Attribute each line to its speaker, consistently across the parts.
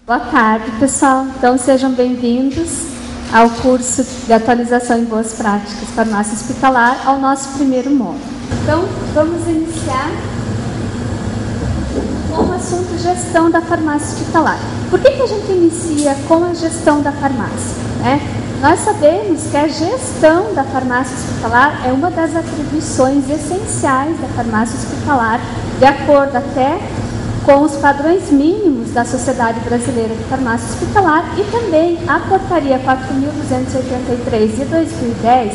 Speaker 1: Boa tarde, pessoal. Então, sejam bem-vindos ao curso de atualização em boas práticas farmácia hospitalar, ao nosso primeiro módulo. Então, vamos iniciar com o assunto gestão da farmácia hospitalar. Por que a gente inicia com a gestão da farmácia, né? Nós sabemos que a gestão da farmácia hospitalar é uma das atribuições essenciais da farmácia hospitalar, de acordo até com os padrões mínimos da Sociedade Brasileira de Farmácia Hospitalar e também a Portaria 4.283 de 2010,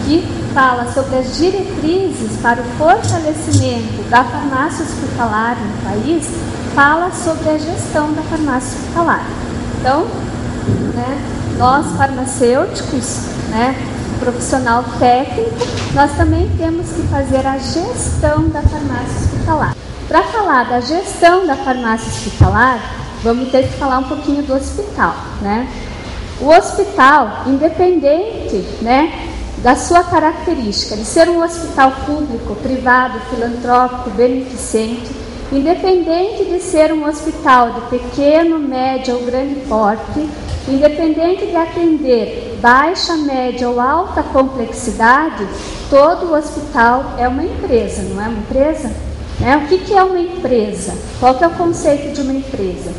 Speaker 1: que fala sobre as diretrizes para o fortalecimento da farmácia hospitalar no país, fala sobre a gestão da farmácia hospitalar. Então, nós farmacêuticos, profissional técnico, nós também temos que fazer a gestão da farmácia hospitalar. Para falar da gestão da farmácia hospitalar, vamos ter que falar um pouquinho do hospital, O hospital, independente, da sua característica de ser um hospital público, privado, filantrópico, beneficente, independente de ser um hospital de pequeno, médio ou grande porte, independente de atender baixa, média ou alta complexidade, todo o hospital é uma empresa, não é uma empresa? O que é uma empresa? Qual que é o conceito de uma empresa?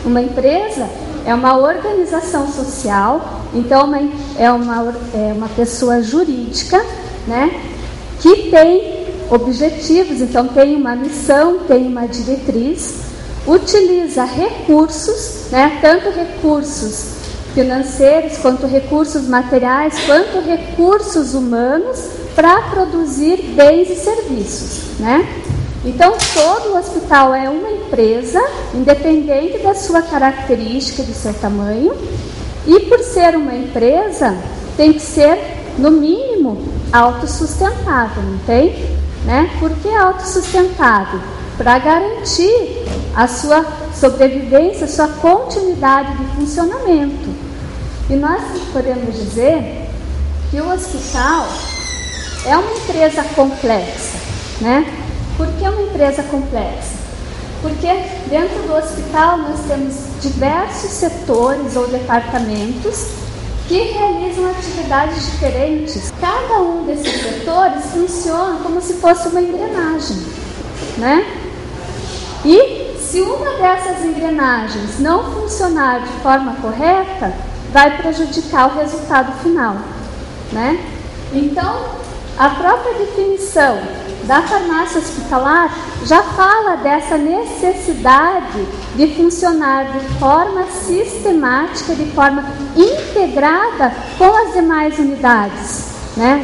Speaker 1: Uma empresa é uma organização social, então é uma pessoa jurídica, que tem objetivos, então tem uma missão, tem uma diretriz, utiliza recursos, tanto recursos financeiros, quanto recursos materiais, quanto recursos humanos, para produzir bens e serviços, Então, todo o hospital é uma empresa, independente da sua característica, do seu tamanho, e por ser uma empresa, tem que ser, no mínimo, autossustentável, não tem? Por que autossustentável? Para garantir a sua sobrevivência, a sua continuidade de funcionamento. E nós podemos dizer que o hospital é uma empresa complexa, Por que uma empresa complexa? Porque dentro do hospital nós temos diversos setores ou departamentos que realizam atividades diferentes. Cada um desses setores funciona como se fosse uma engrenagem, E se uma dessas engrenagens não funcionar de forma correta, vai prejudicar o resultado final, Então, a própria definição da farmácia hospitalar já fala dessa necessidade de funcionar de forma sistemática, de forma integrada com as demais unidades,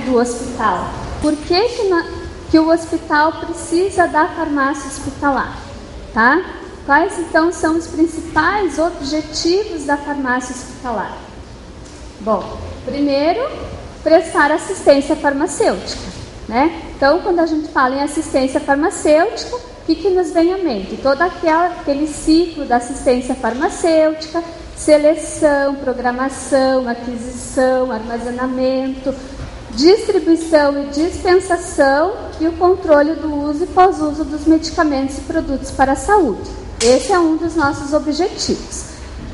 Speaker 1: do hospital. Por que o hospital precisa da farmácia hospitalar? Quais então são os principais objetivos da farmácia hospitalar? Bom, primeiro, prestar assistência farmacêutica. Então, quando a gente fala em assistência farmacêutica, o que nos vem à mente? Todo aquele ciclo da assistência farmacêutica, seleção, programação, aquisição, armazenamento, distribuição e dispensação e o controle do uso e pós-uso dos medicamentos e produtos para a saúde. Esse é um dos nossos objetivos.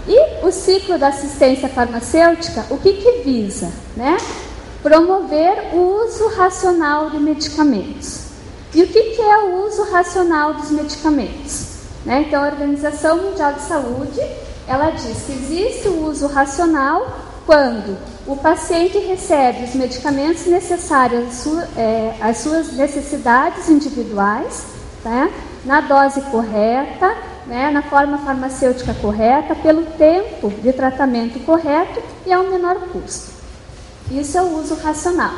Speaker 1: E o ciclo da assistência farmacêutica, o que visa? Promover o uso racional de medicamentos. E o que é o uso racional dos medicamentos? Então, a Organização Mundial de Saúde, ela diz que existe o uso racional quando o paciente recebe os medicamentos necessários às suas necessidades individuais, na dose correta, na forma farmacêutica correta, pelo tempo de tratamento correto e ao menor custo. Isso é o uso racional.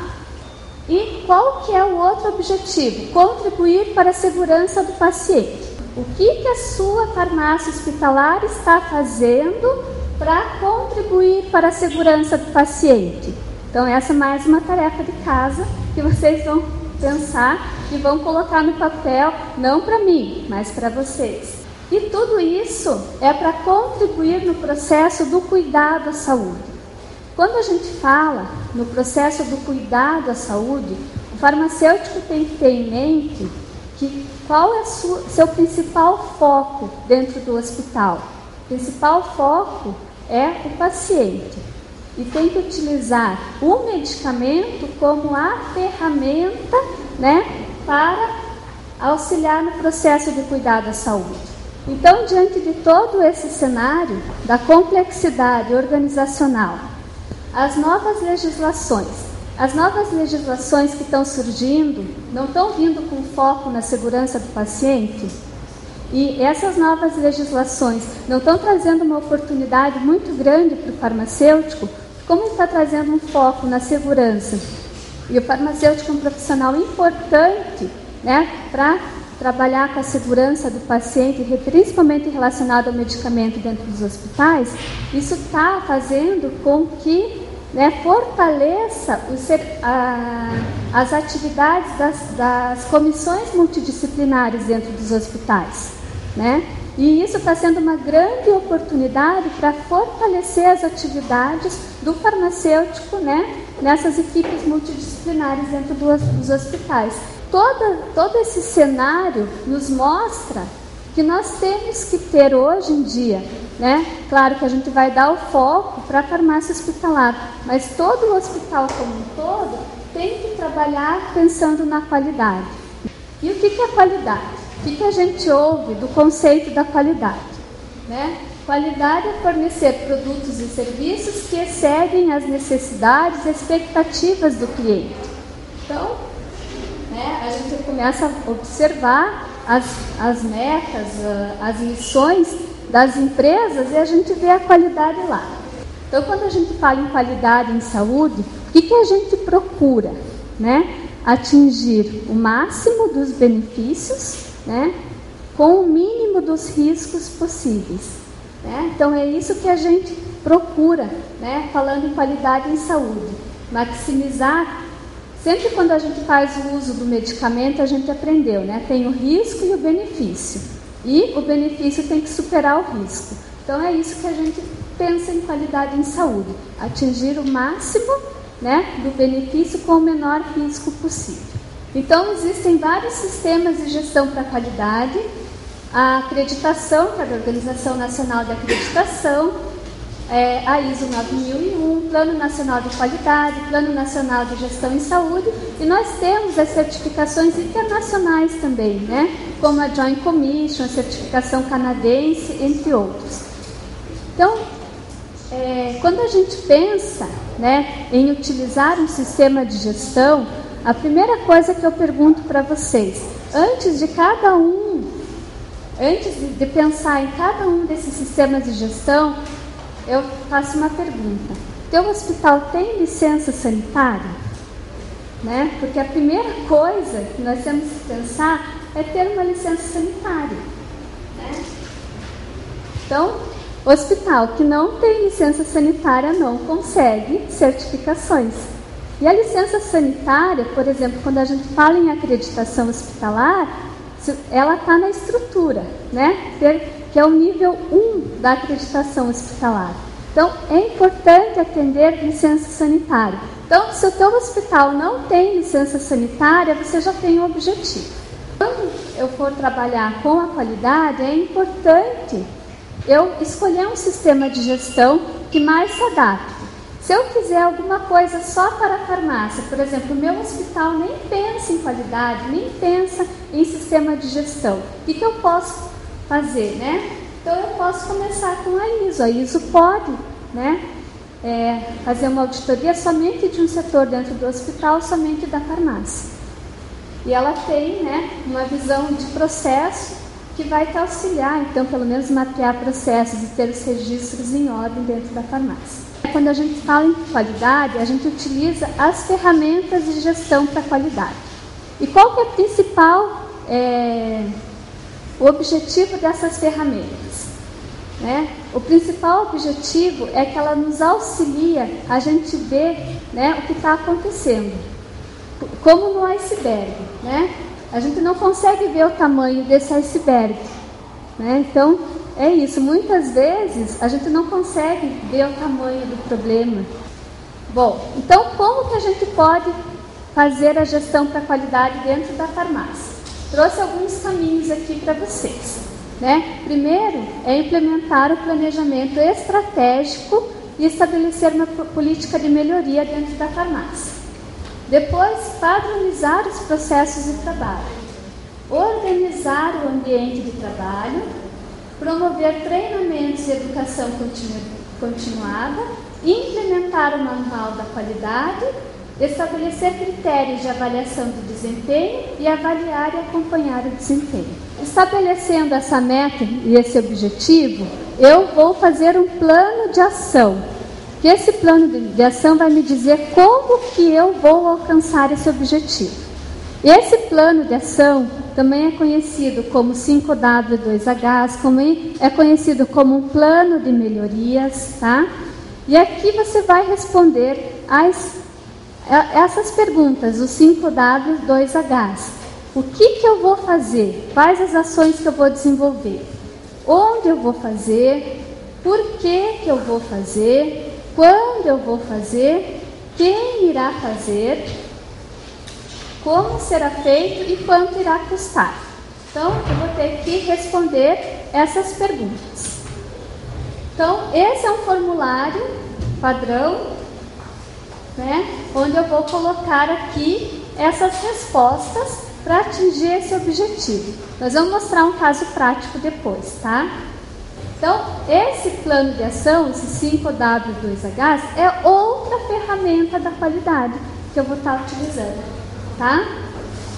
Speaker 1: E qual que é o outro objetivo? Contribuir para a segurança do paciente. O que a sua farmácia hospitalar está fazendo para contribuir para a segurança do paciente? Então, essa é mais uma tarefa de casa que vocês vão pensar e vão colocar no papel, não para mim, mas para vocês. E tudo isso é para contribuir no processo do cuidado à saúde. Quando a gente fala no processo do cuidado à saúde, o farmacêutico tem que ter em mente qual é seu principal foco dentro do hospital. principal foco é o paciente e tem que utilizar o medicamento como a ferramenta, né, para auxiliar no processo de cuidar da saúde. Então, diante de todo esse cenário da complexidade organizacional, as novas legislações que estão surgindo não estão vindo com foco na segurança do paciente? E essas novas legislações não estão trazendo uma oportunidade muito grande para o farmacêutico? Como está trazendo um foco na segurança? E o farmacêutico é um profissional importante, né, para trabalhar com a segurança do paciente, principalmente relacionado ao medicamento dentro dos hospitais. Isso está fazendo com que, né, fortaleça as atividades das comissões multidisciplinares dentro dos hospitais, né? E isso está sendo uma grande oportunidade para fortalecer as atividades do farmacêutico, né, nessas equipes multidisciplinares dentro dos hospitais. Todo esse cenário nos mostra que nós temos que ter hoje em dia, né? Claro que a gente vai dar o foco para a farmácia hospitalar, mas todo o hospital como um todo tem que trabalhar pensando na qualidade. E o que é qualidade? O que a gente ouve do conceito da qualidade, né? Qualidade é fornecer produtos e serviços que excedem as necessidades e expectativas do cliente. Então, né, a gente começa a observar as metas, as missões das empresas e a gente vê a qualidade lá. Então, quando a gente fala em qualidade em saúde, o que a gente procura, né? Atingir o máximo dos benefícios, né, com o mínimo dos riscos possíveis, né? Então é isso que a gente procura, né, falando em qualidade em saúde, maximizar. Sempre quando a gente faz o uso do medicamento, a gente aprendeu, né, tem o risco e o benefício, e o benefício tem que superar o risco. Então é isso que a gente pensa em qualidade em saúde, atingir o máximo, né, do benefício com o menor risco possível. Então, existem vários sistemas de gestão para a qualidade, a acreditação, que é da Organização Nacional de Acreditação, a ISO 9001, Plano Nacional de Qualidade, Plano Nacional de Gestão em Saúde, e nós temos as certificações internacionais também, né, como a Joint Commission, a certificação canadense, entre outros. Então, quando a gente pensa, né, em utilizar um sistema de gestão, a primeira coisa que eu pergunto para vocês, antes de pensar em cada um desses sistemas de gestão, eu faço uma pergunta: teu hospital tem licença sanitária? Né? Porque a primeira coisa que nós temos que pensar é ter uma licença sanitária, né? Então, hospital que não tem licença sanitária não consegue certificações. E a licença sanitária, por exemplo, quando a gente fala em acreditação hospitalar, ela está na estrutura, né? Que é o nível 1 da acreditação hospitalar. Então, é importante atender licença sanitária. Então, se o teu hospital não tem licença sanitária, você já tem um objetivo. Quando eu for trabalhar com a qualidade, é importante eu escolher um sistema de gestão que mais se adapte. Se eu quiser alguma coisa só para a farmácia, por exemplo, o meu hospital nem pensa em qualidade, nem pensa em sistema de gestão, o que eu posso fazer, né? Então eu posso começar com a ISO. A ISO pode, né, fazer uma auditoria somente de um setor dentro do hospital, somente da farmácia. E ela tem, né, uma visão de processo que vai te auxiliar, então, pelo menos mapear processos e ter os registros em ordem dentro da farmácia. Quando a gente fala em qualidade, a gente utiliza as ferramentas de gestão para a qualidade. E qual que é o principal o objetivo dessas ferramentas? Né? O principal objetivo é que ela nos auxilia a gente ver, né, o que está acontecendo, como no iceberg, né? A gente não consegue ver o tamanho desse iceberg, né? Então, é isso. Muitas vezes a gente não consegue ver o tamanho do problema. Bom, então como que a gente pode fazer a gestão para a qualidade dentro da farmácia? Trouxe alguns caminhos aqui para vocês. né? Primeiro é implementar o planejamento estratégico e estabelecer uma política de melhoria dentro da farmácia. Depois, padronizar os processos de trabalho, organizar o ambiente de trabalho, promover treinamentos e educação continuada, implementar o manual da qualidade, estabelecer critérios de avaliação do desempenho e avaliar e acompanhar o desempenho. Estabelecendo essa meta e esse objetivo, eu vou fazer um plano de ação. E esse plano de ação vai me dizer como que eu vou alcançar esse objetivo. Esse plano de ação também é conhecido como 5W2Hs, também é conhecido como um plano de melhorias, tá? E aqui você vai responder essas perguntas, os 5W2Hs. O que eu vou fazer? Quais as ações que eu vou desenvolver? Onde eu vou fazer? Por que eu vou fazer? Quando eu vou fazer? Quem irá fazer? Como será feito e quanto irá custar? Então, eu vou ter que responder essas perguntas. Então, esse é um formulário padrão, né, onde eu vou colocar aqui essas respostas para atingir esse objetivo. Nós vamos mostrar um caso prático depois, tá? Então, esse plano de ação, esse 5W2Hs, é outra ferramenta da qualidade que eu vou estar utilizando, tá?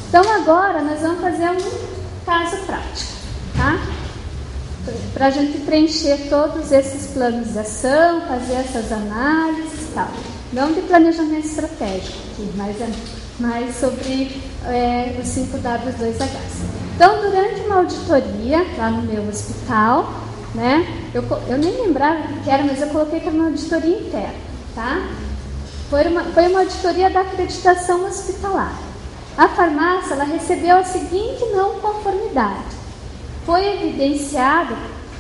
Speaker 1: Então, agora nós vamos fazer um caso prático, tá? Para a gente preencher todos esses planos de ação, fazer essas análises e tal. Não de planejamento estratégico, mas é mais sobre os 5W2Hs. Então, durante uma auditoria lá no meu hospital, né, eu nem lembrava o que era, mas eu coloquei que era uma auditoria interna, tá? Foi uma auditoria da acreditação hospitalar. A farmácia, ela recebeu a seguinte não conformidade. Foi evidenciado,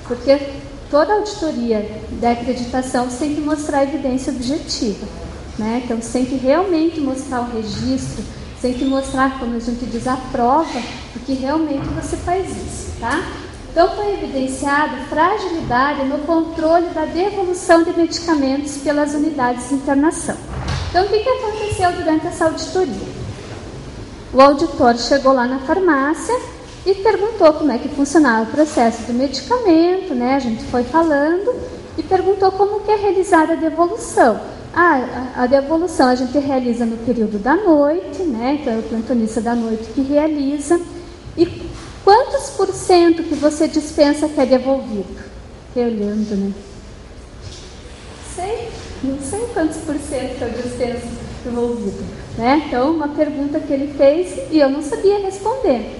Speaker 1: porque toda auditoria da acreditação tem que mostrar evidência objetiva, né? Então, você tem que realmente mostrar o registro, você tem que mostrar, como a gente diz, a prova, porque realmente você faz isso, tá? Então, foi evidenciado fragilidade no controle da devolução de medicamentos pelas unidades de internação. Então, o que aconteceu durante essa auditoria? O auditor chegou lá na farmácia e perguntou como é que funcionava o processo do medicamento, né? A gente foi falando e perguntou como que é realizada a devolução. A devolução a gente realiza no período da noite, né? Então, é o plantonista da noite que realiza. E quantos por cento que você dispensa que é devolvido? Fiquei olhando, né? Não sei quantos por cento que eu dispenso devolvido, né? Então, uma pergunta que ele fez e eu não sabia responder.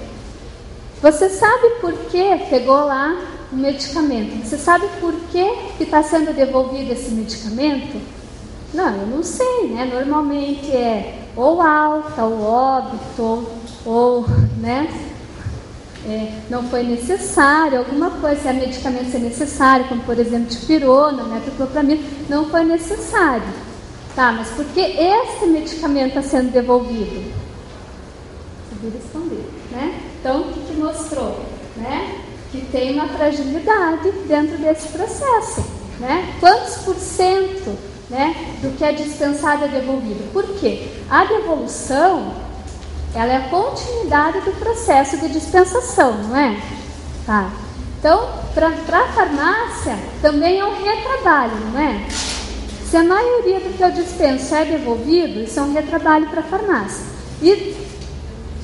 Speaker 1: Você sabe por que pegou lá o medicamento? Você sabe por que está sendo devolvido esse medicamento? Não, eu não sei, né? Normalmente é ou alta, ou óbito, ou né? Não foi necessário, alguma coisa, se é medicamento ser necessário, como por exemplo dipirona, metoclopramida, não foi necessário. Tá, mas por que esse medicamento está sendo devolvido? Sabia responder, né? Então, o que mostrou? Né? Que tem uma fragilidade dentro desse processo, né? Quantos por cento, né, do que é dispensado é devolvido? Por quê? A devolução, ela é a continuidade do processo de dispensação, não é? Tá. Então, para a farmácia, também é um retrabalho, não é? Se a maioria do que eu dispenso é devolvido, isso é um retrabalho para a farmácia. E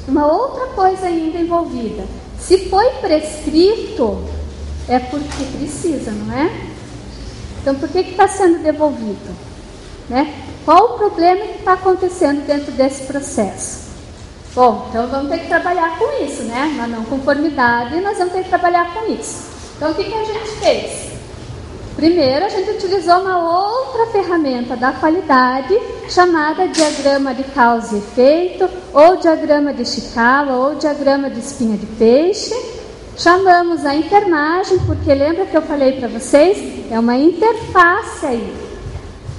Speaker 1: uma outra coisa ainda envolvida, se foi prescrito, é porque precisa, não é? Então, por que está sendo devolvido? Né? Qual o problema que está acontecendo dentro desse processo? Bom, então vamos ter que trabalhar com isso, né? Uma não conformidade, nós vamos ter que trabalhar com isso. Então, o que a gente fez? Primeiro, a gente utilizou uma outra ferramenta da qualidade, chamada diagrama de causa e efeito, ou diagrama de Ishikawa, ou diagrama de espinha de peixe. Chamamos a enfermagem, porque lembra que eu falei para vocês? É uma interface aí.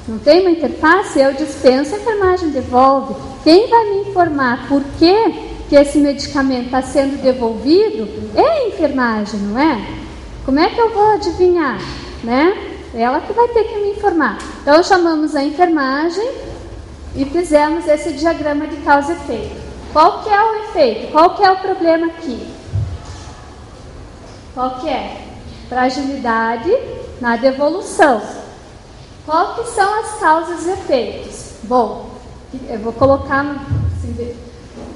Speaker 1: Não tem uma interface? Eu dispenso, a enfermagem devolve. Quem vai me informar por que que esse medicamento está sendo devolvido é a enfermagem, não é? Como é que eu vou adivinhar, né? Ela que vai ter que me informar. Então chamamos a enfermagem e fizemos esse diagrama de causa e efeito. Qual que é o efeito? Qual que é o problema aqui? Qual que é? Fragilidade na devolução. Qual que são as causas e efeitos? Bom, eu vou colocar assim,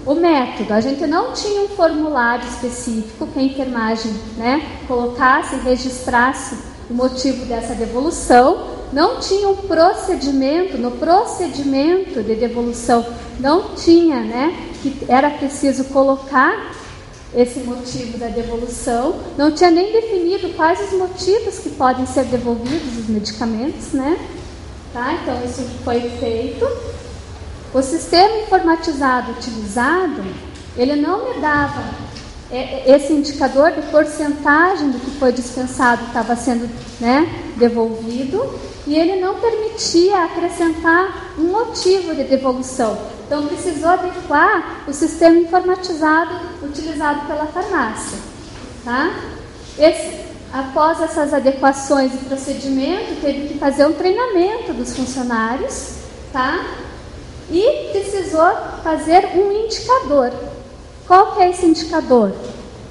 Speaker 1: o método. A gente não tinha um formulário específico que a enfermagem, né, colocasse, registrasse o motivo dessa devolução. Não tinha um procedimento, no procedimento de devolução não tinha, né, que era preciso colocar esse motivo da devolução, não tinha nem definido quais os motivos que podem ser devolvidos os medicamentos, né? Tá? Então isso foi feito. O sistema informatizado utilizado, ele não me dava esse indicador de porcentagem do que foi dispensado estava sendo, né, devolvido, e ele não permitia acrescentar um motivo de devolução. Então precisou adequar o sistema informatizado utilizado pela farmácia. Tá? Após essas adequações e procedimento, teve que fazer um treinamento dos funcionários, tá? E precisou fazer um indicador. Qual que é esse indicador?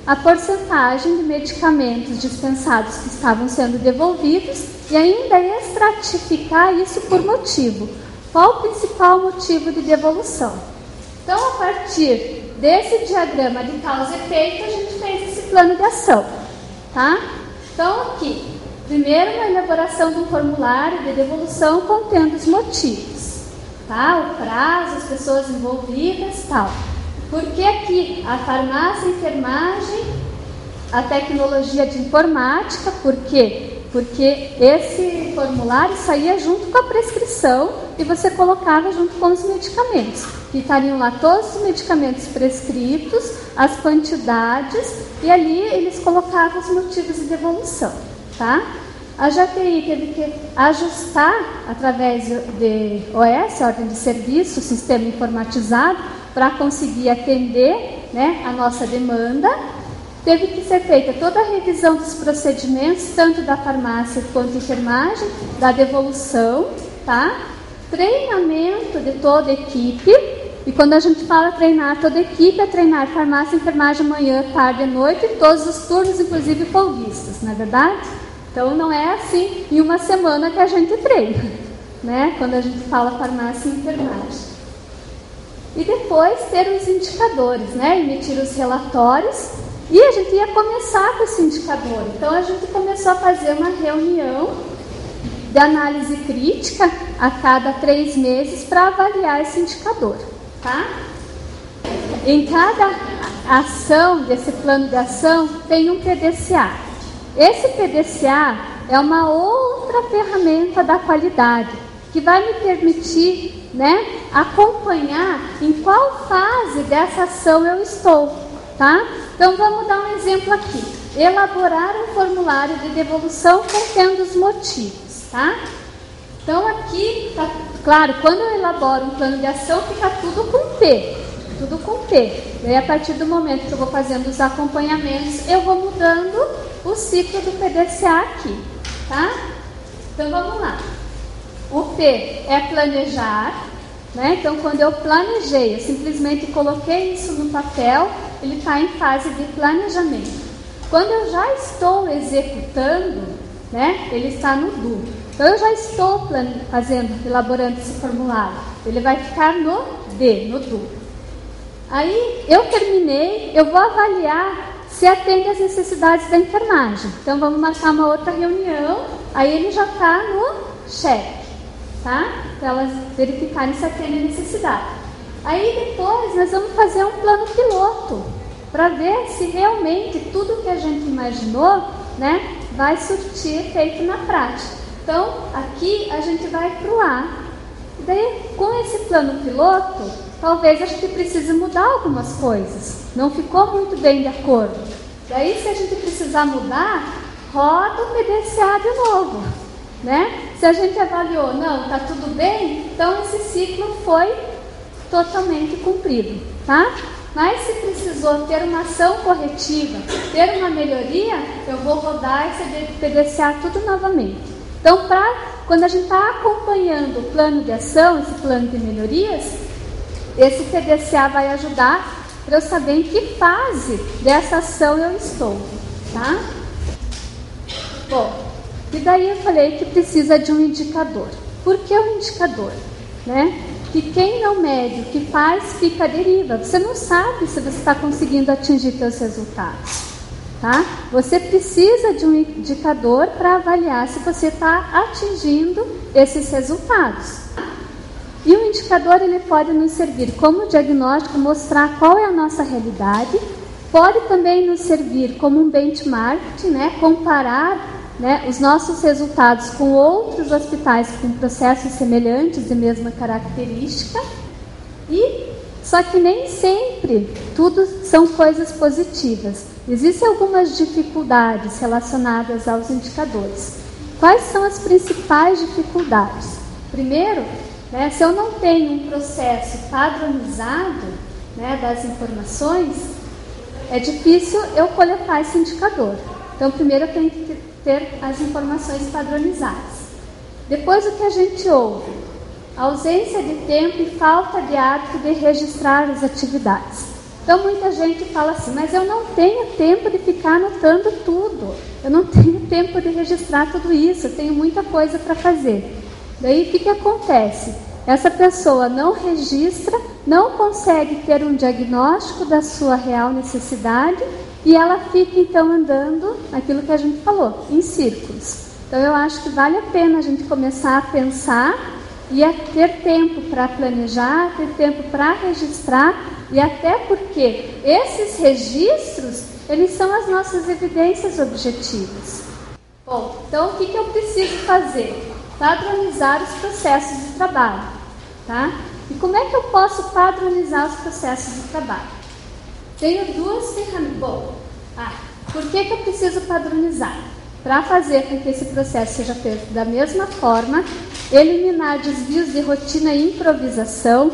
Speaker 1: A porcentagem de medicamentos dispensados que estavam sendo devolvidos e ainda estratificar isso por motivo. Qual o principal motivo de devolução? Então, a partir desse diagrama de causa e efeito, a gente fez esse plano de ação. Tá? Então, aqui, primeiro uma elaboração de um formulário de devolução contendo os motivos. Tá? O prazo, as pessoas envolvidas, tal. Porque aqui a farmácia, a enfermagem, a tecnologia de informática, por quê? Porque esse formulário saía junto com a prescrição e você colocava junto com os medicamentos. E estariam lá todos os medicamentos prescritos, as quantidades, e ali eles colocavam os motivos de devolução. Tá? A JTI teve que ajustar, através de OS, Ordem de Serviço, o sistema informatizado, para conseguir atender, né, a nossa demanda. Teve que ser feita toda a revisão dos procedimentos, tanto da farmácia quanto da enfermagem, da devolução, tá? Treinamento de toda a equipe. E quando a gente fala treinar toda a equipe, é treinar farmácia, enfermagem, manhã, tarde e noite, todos os turnos, inclusive folguistas, não é verdade? Então não é assim em uma semana que a gente treina, né? Quando a gente fala farmácia e enfermagem. E depois ter os indicadores, né? Emitir os relatórios. E a gente ia começar com esse indicador. Então a gente começou a fazer uma reunião de análise crítica a cada 3 meses para avaliar esse indicador. Tá? Em cada ação desse plano de ação tem um PDCA. Esse PDCA é uma outra ferramenta da qualidade que vai me permitir, né, acompanhar em qual fase dessa ação eu estou, tá? Então vamos dar um exemplo aqui. Elaborar um formulário de devolução contendo os motivos, tá? Então aqui, tá, claro, quando eu elaboro um plano de ação fica tudo com P, tudo com P. E aí, a partir do momento que eu vou fazendo os acompanhamentos, eu vou mudando o ciclo do PDCA aqui, tá? Então vamos lá. O P é planejar, né? Então quando eu planejei, eu simplesmente coloquei isso no papel, ele está em fase de planejamento. Quando eu já estou executando, né? Ele está no DO. Então eu já estou elaborando esse formulário. Ele vai ficar no D, no DO. Aí eu terminei, eu vou avaliar se atende às necessidades da enfermagem. Então vamos marcar uma outra reunião, aí ele já está no cheque, tá? Para elas verificarem se atende a necessidade. Aí depois nós vamos fazer um plano piloto, para ver se realmente tudo que a gente imaginou, né, vai surtir efeito na prática. Então aqui a gente vai para o A. Daí com esse plano piloto, talvez a gente precise mudar algumas coisas. Não ficou muito bem de acordo. Daí, se a gente precisar mudar, roda o PDCA de novo, né? Se a gente avaliou, não, está tudo bem, então esse ciclo foi totalmente cumprido, tá? Mas se precisou ter uma ação corretiva, ter uma melhoria, eu vou rodar esse PDCA tudo novamente. Então, quando a gente está acompanhando o plano de ação, esse plano de melhorias, esse PDCA vai ajudar para eu saber em que fase dessa ação eu estou, tá? Bom, e daí eu falei que precisa de um indicador. Por que um indicador? Né? Que quem não mede o que faz, fica à deriva. Você não sabe se você está conseguindo atingir seus resultados, tá? Você precisa de um indicador para avaliar se você está atingindo esses resultados. E o indicador ele pode nos servir como diagnóstico, mostrar qual é a nossa realidade, pode também nos servir como um benchmark, né? Comparar, né, os nossos resultados com outros hospitais com processos semelhantes e mesma característica. Só que nem sempre tudo são coisas positivas. Existem algumas dificuldades relacionadas aos indicadores. Quais são as principais dificuldades? Primeiro, né, se eu não tenho um processo padronizado, né, das informações, é difícil eu coletar esse indicador. Então, primeiro eu tenho que ter as informações padronizadas. Depois, o que a gente ouve? Ausência de tempo e falta de hábito de registrar as atividades. Então, muita gente fala assim, mas eu não tenho tempo de ficar anotando tudo. Eu não tenho tempo de registrar tudo isso, eu tenho muita coisa para fazer. Daí, o que acontece? Essa pessoa não registra, não consegue ter um diagnóstico da sua real necessidade e ela fica, então, andando, aquilo que a gente falou, em círculos. Então, eu acho que vale a pena a gente começar a pensar e a ter tempo para planejar, ter tempo para registrar, e até porque esses registros, eles são as nossas evidências objetivas. Bom, então, o que eu preciso fazer? Padronizar os processos de trabalho, tá? E como é que eu posso padronizar os processos de trabalho? Tenho duas ferramentas. Bom, por que eu preciso padronizar? Para fazer com que esse processo seja feito da mesma forma, eliminar desvios de rotina e improvisação,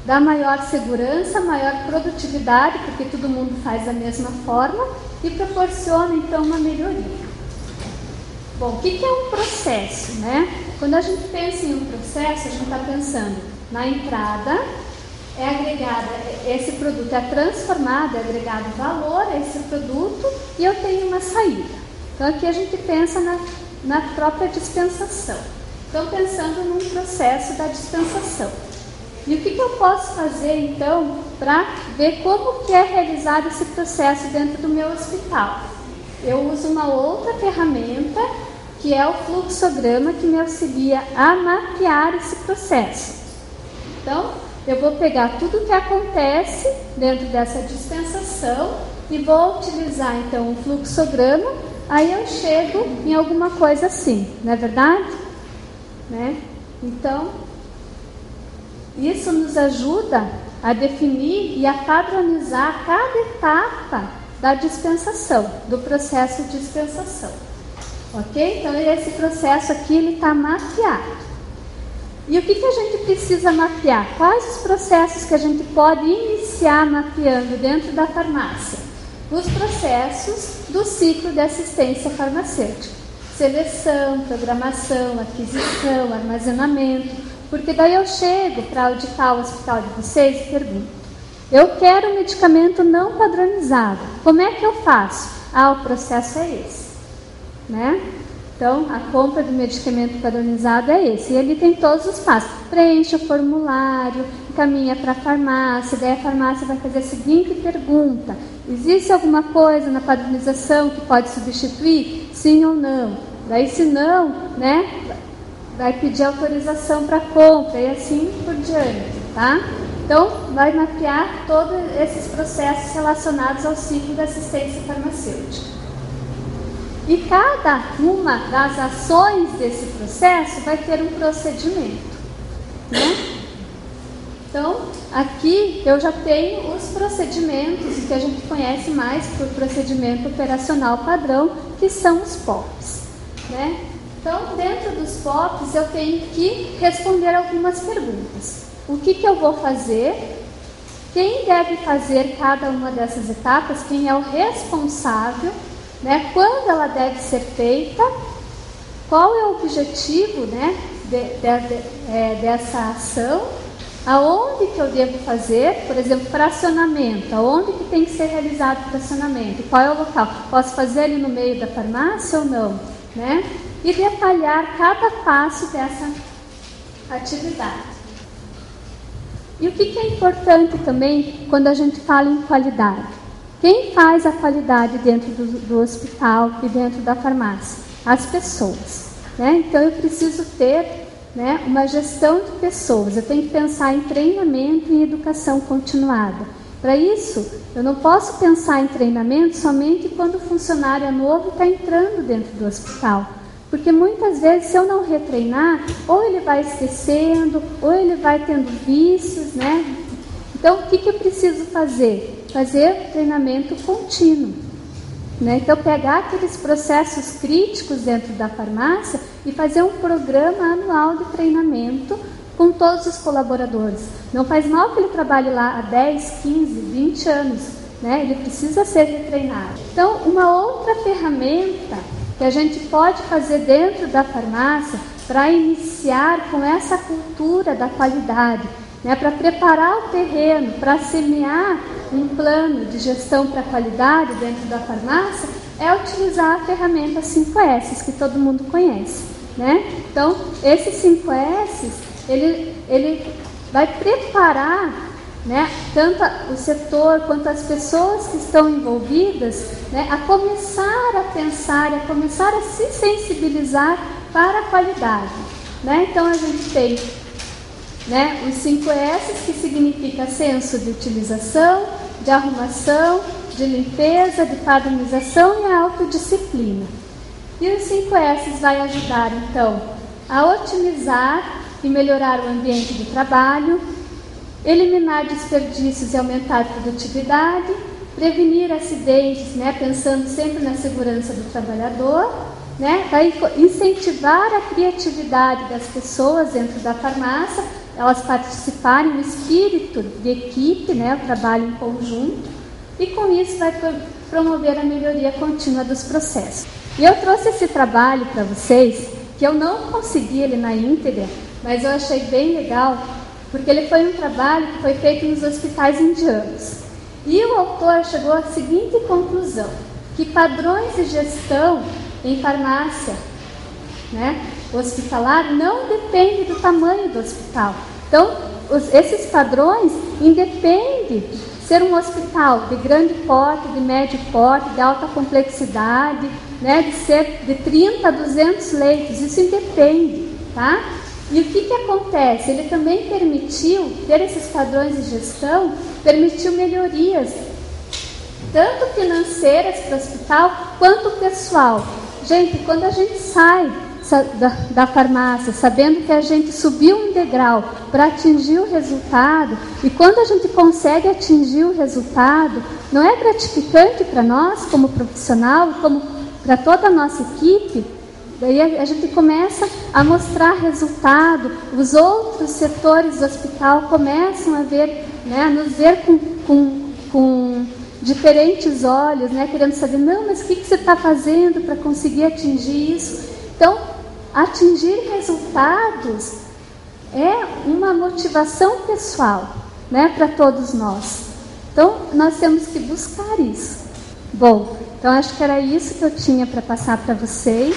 Speaker 1: dar maior segurança, maior produtividade, porque todo mundo faz da mesma forma, e proporciona, então, uma melhoria. Bom, o que é um processo, né? Quando a gente pensa em um processo, a gente está pensando na entrada, é agregada, esse produto é transformado, é agregado valor a esse produto e eu tenho uma saída. Então, aqui a gente pensa na própria dispensação. Então, pensando num processo da dispensação. E o que eu posso fazer, então, para ver como que é realizado esse processo dentro do meu hospital? Eu uso uma outra ferramenta, que é o fluxograma, que me auxilia a mapear esse processo. Então, eu vou pegar tudo o que acontece dentro dessa dispensação e vou utilizar, então, um fluxograma, aí eu chego em alguma coisa assim, não é verdade? Né? Então, isso nos ajuda a definir e a padronizar cada etapa da dispensação, do processo de dispensação. Ok? Então, esse processo aqui, ele está mapeado. E o que a gente precisa mapear? Quais os processos que a gente pode iniciar mapeando dentro da farmácia? Os processos do ciclo de assistência farmacêutica. Seleção, programação, aquisição, armazenamento. Porque daí eu chego para auditar o hospital de vocês e pergunto: eu quero um medicamento não padronizado. Como é que eu faço? O processo é esse, né? Então, a compra do medicamento padronizado é esse. E ele tem todos os passos. Preenche o formulário, encaminha para a farmácia, daí a farmácia vai fazer a seguinte pergunta: existe alguma coisa na padronização que pode substituir? Sim ou não? Daí, se não, né, vai pedir autorização para compra e assim por diante, tá? Então, vai mapear todos esses processos relacionados ao ciclo da assistência farmacêutica. E cada uma das ações desse processo vai ter um procedimento, né? Então, aqui eu já tenho os procedimentos que a gente conhece mais por procedimento operacional padrão, que são os POPs, né? Então, dentro dos POPs, eu tenho que responder algumas perguntas. O que eu vou fazer? quem deve fazer cada uma dessas etapas, quem é o responsável, né? Quando ela deve ser feita, qual é o objetivo, né, dessa ação, aonde que eu devo fazer, por exemplo, fracionamento, aonde que tem que ser realizado o fracionamento, qual é o local, posso fazer ele no meio da farmácia ou não, né? E detalhar cada passo dessa atividade. E o que é importante também quando a gente fala em qualidade? Quem faz a qualidade dentro do hospital e dentro da farmácia? As pessoas, né? Então eu preciso ter, né, uma gestão de pessoas, eu tenho que pensar em treinamento e educação continuada. Para isso, eu não posso pensar em treinamento somente quando o funcionário é novo e está entrando dentro do hospital. Porque muitas vezes, se eu não retreinar, ou ele vai esquecendo, ou ele vai tendo vícios, né? Então, o que eu preciso fazer? Fazer treinamento contínuo, né? Então, pegar aqueles processos críticos dentro da farmácia e fazer um programa anual de treinamento com todos os colaboradores. Não faz mal que ele trabalhe lá há 10, 15, 20 anos, né? Ele precisa ser retreinado. Então, uma outra ferramenta que a gente pode fazer dentro da farmácia para iniciar com essa cultura da qualidade, né, para preparar o terreno, para semear um plano de gestão para a qualidade dentro da farmácia, é utilizar a ferramenta 5S, que todo mundo conhece, né? Então, esses 5S, ele vai preparar, né, tanto o setor quanto as pessoas que estão envolvidas, né, a começar a pensar, a começar a se sensibilizar para a qualidade, né? Então a gente tem, né, os 5S, que significa senso de utilização, de arrumação, de limpeza, de padronização e a autodisciplina. E os 5S vai ajudar então a otimizar e melhorar o ambiente de trabalho, eliminar desperdícios e aumentar a produtividade, prevenir acidentes, né, pensando sempre na segurança do trabalhador, né, vai incentivar a criatividade das pessoas dentro da farmácia, elas participarem do espírito de equipe, né, o trabalho em conjunto, e com isso vai promover a melhoria contínua dos processos. E eu trouxe esse trabalho para vocês, que eu não consegui ele na íntegra, mas eu achei bem legal, porque ele foi um trabalho que foi feito nos hospitais indianos. E o autor chegou à seguinte conclusão, que padrões de gestão em farmácia, né, hospitalar não dependem do tamanho do hospital. Então, esses padrões independem de ser um hospital de grande porte, de médio porte, de alta complexidade, né, de ser de 30 a 200 leitos, isso independe, tá? E o que acontece? Ele também permitiu, ter esses padrões de gestão, permitiu melhorias, tanto financeiras para o hospital, quanto pessoal. Gente, quando a gente sai da farmácia, sabendo que a gente subiu um degrau para atingir o resultado, e quando a gente consegue atingir o resultado, não é gratificante para nós, como profissional, como para toda a nossa equipe? Daí a gente começa a mostrar resultado, os outros setores do hospital começam a ver, né, a nos ver com diferentes olhos, né, querendo saber, não, mas o que você está fazendo para conseguir atingir isso? Então, atingir resultados é uma motivação pessoal, né, para todos nós. Então, nós temos que buscar isso. Bom, então acho que era isso que eu tinha para passar para vocês.